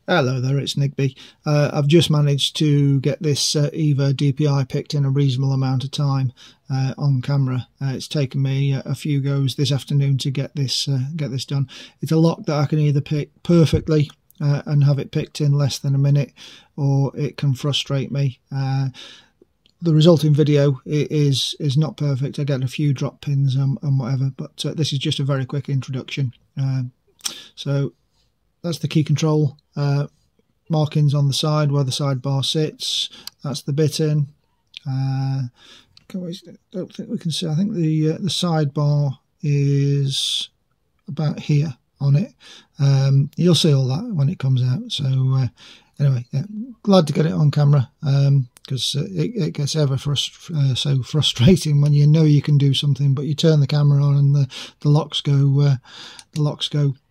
Hello there, it's Nigby. I've just managed to get this EVVA DPI picked in a reasonable amount of time on camera. It's taken me a few goes this afternoon to get this done. It's a lock that I can either pick perfectly and have it picked in less than a minute, or it can frustrate me. The resulting video is not perfect. I get a few drop pins and whatever, but this is just a very quick introduction. So that's the key control markings on the side where the sidebar sits. That's the bit in. Don't think we can see. I think the sidebar is about here on it. You'll see all that when it comes out. So anyway, yeah, glad to get it on camera, because it gets ever so frustrating when you know you can do something, but you turn the camera on and the locks go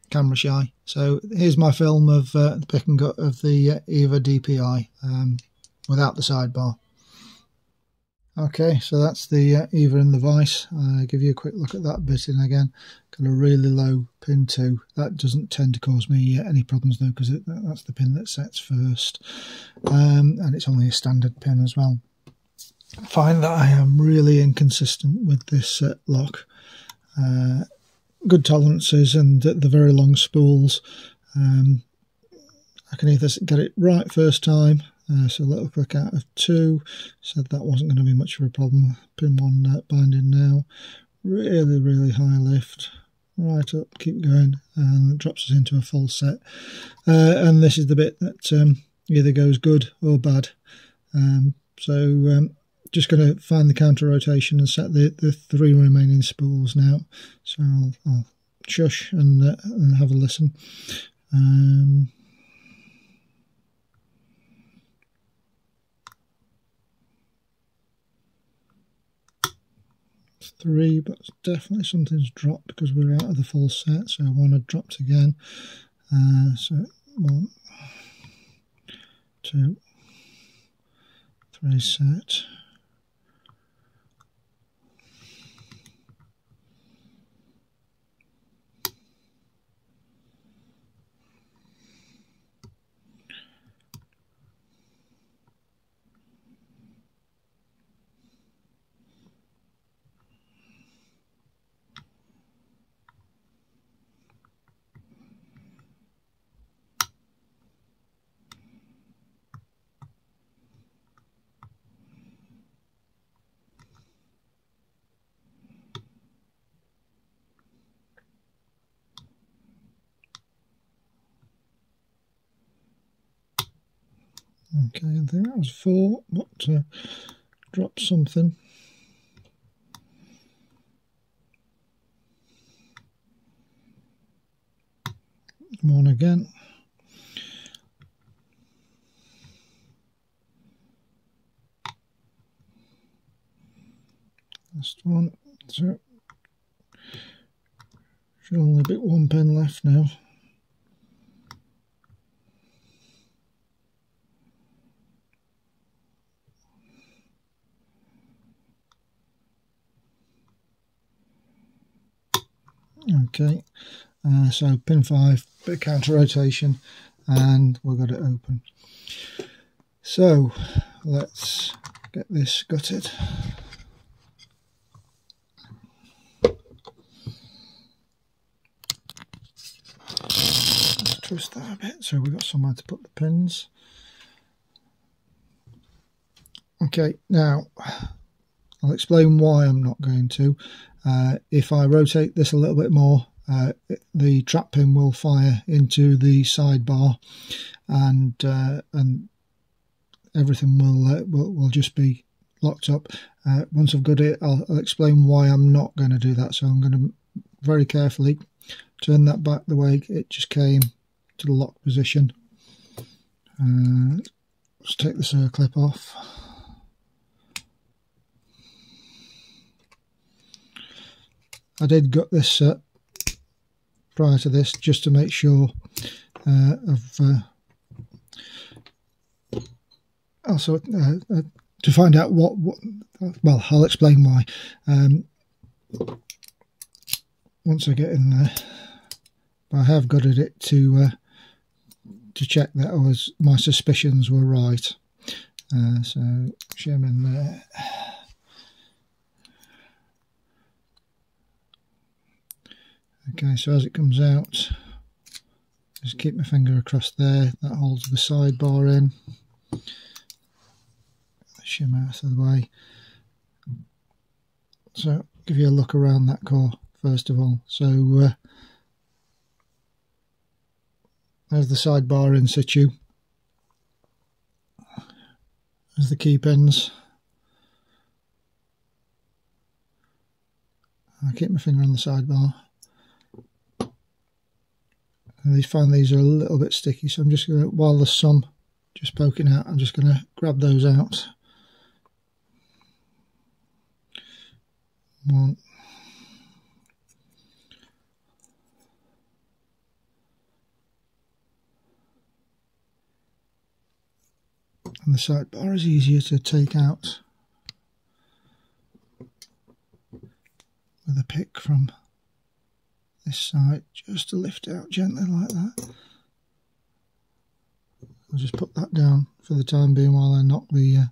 camera shy. So here's my film of the pick and gut of the EVVA DPI without the sidebar. Okay, so that's the EVVA in the vise. I'll give you a quick look at that bit in again. Got a really low pin 2. That doesn't tend to cause me any problems though, because that's the pin that sets first, and it's only a standard pin as well. I find that I am really inconsistent with this lock. Good tolerances and the very long spools. I can either get it right first time, so a little click out of 2, said that wasn't going to be much of a problem. Pin 1 binding now, really high lift, right up, keep going, and it drops us into a full set. And this is the bit that either goes good or bad. Just going to find the counter rotation and set the 3 remaining spools now. So I'll shush and have a listen. 3, but definitely something's dropped because we're out of the full set. So 1 had dropped again. So 1, 2, 3 set. Okay, I think that was 4, but dropped something. One again. Last one. So should only be 1 pin left now. Okay, so pin 5, bit of counter rotation, and we've got it open. So let's get this gutted. Let's twist that a bit so we've got somewhere to put the pins. Okay, now I'll explain why I'm not going to. If I rotate this a little bit more, the trap pin will fire into the sidebar, and everything will just be locked up. Once I've got it, I'll explain why I'm not going to do that. So I'm going to very carefully turn that back the way it just came to the lock position. Let's take the circlip off. I did gut this prior to this just to make sure also to find out what well, I'll explain why once I get in there. But I have gutted it to to check that my suspicions were right. So shim in there. Okay, so as it comes out, just keep my finger across there. That holds the sidebar in. Shim out of the way. So give you a look around that core first of all. So there's the sidebar in situ. There's the key pins. I keep my finger on the sidebar. And I find these are a little bit sticky, so I'm just going to, while there's some just poking out, I'm just going to grab those out. One. And the sidebar is easier to take out with a pick from this side, just to lift out gently like that. I'll just put that down for the time being while I knock the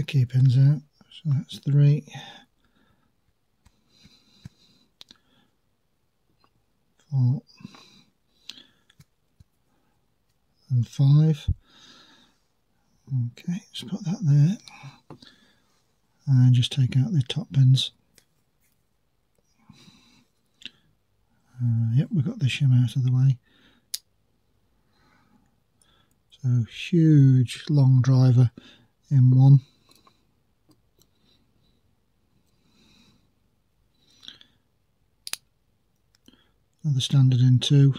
key pins out. So that's 3. 4. And 5. Okay, just put that there. And just take out the top pins. Yep, we've got the shim out of the way. So huge long driver in one. Another standard in 2.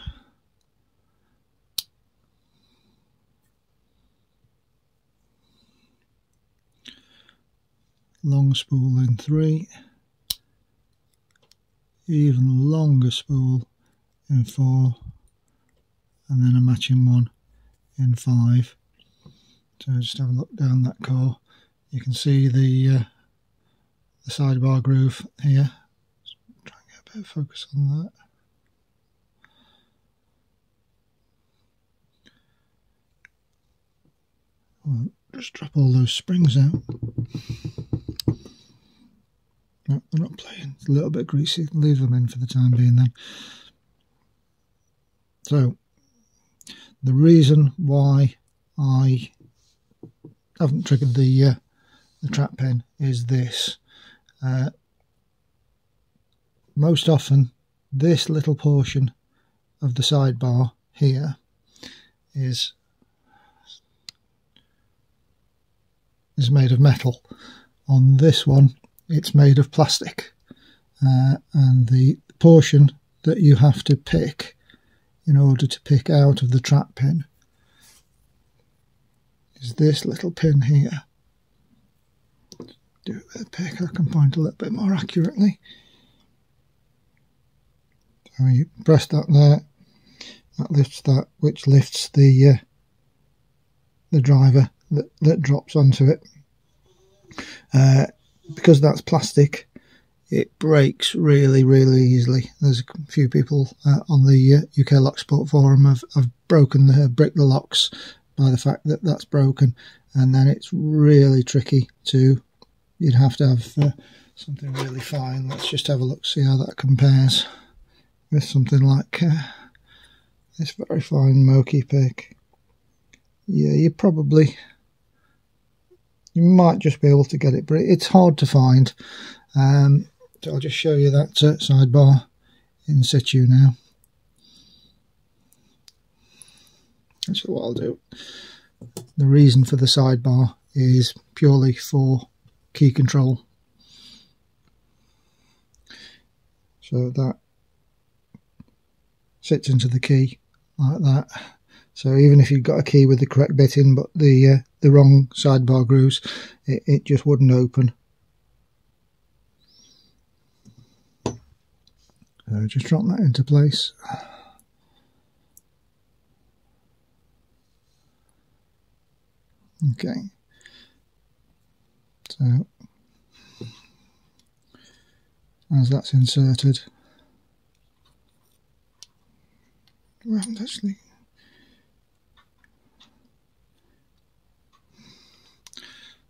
Long spool in 3. Even longer spool in 4, and then a matching one in 5. So just have a look down that core. You can see the sidebar groove here. Just try and get a bit of focus on that. Well, just drop all those springs out. No, they're not playing. It's a little bit greasy. Leave them in for the time being then. So, the reason why I haven't triggered the trap pin is this. Most often, this little portion of the sidebar here is made of metal. On this one, it's made of plastic, and the portion that you have to pick in order to pick out of the trap pin is this little pin here. Do it with a pick, I can point a little bit more accurately. So you press that there, that lifts that, which lifts the driver that drops onto it. Because that's plastic, it breaks really easily. There's a few people on the UK Lock Sport forum have bricked the locks by the fact that that's broken, and then it's really tricky to, you'd have to have something really fine. Let's just have a look, see how that compares with something like this very fine Moki pick. Yeah, you might just be able to get it, but it's hard to find. So I'll just show you that sidebar in situ now. That's what I'll do. The reason for the sidebar is purely for key control. So that sits into the key like that. So even if you've got a key with the correct bit in, but the wrong sidebar grooves, it just wouldn't open. So just drop that into place. Okay. So as that's inserted, well, actually,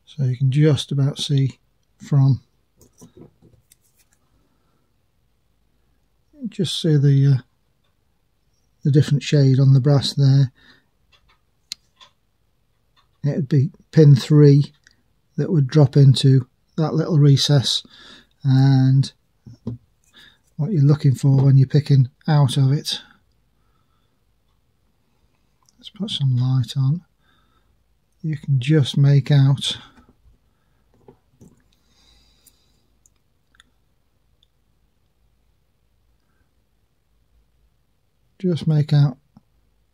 so you can just about see from, just see the different shade on the brass there. It would be pin 3 that would drop into that little recess, and what you're looking for when you're picking out of it. Let's put some light on. You can just make out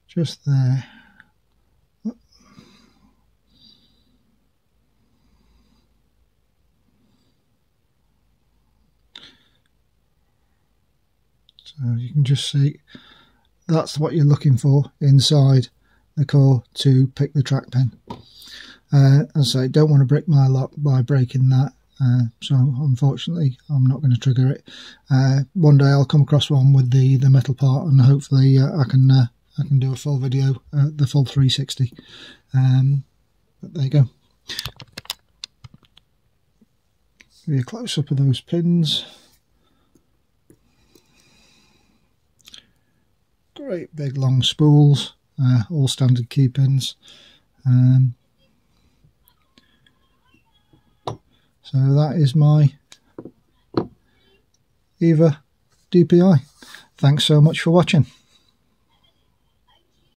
just there. So you can just see that's what you're looking for inside the core to pick the track pin. As I say, don't want to brick my lock by breaking that, so unfortunately I'm not going to trigger it. One day I'll come across one with the metal part, and hopefully I can do a full video, the full 360. But there you go. Give you a close up of those pins. Great big long spools, all standard key pins. So that is my EVVA DPI. Thanks so much for watching.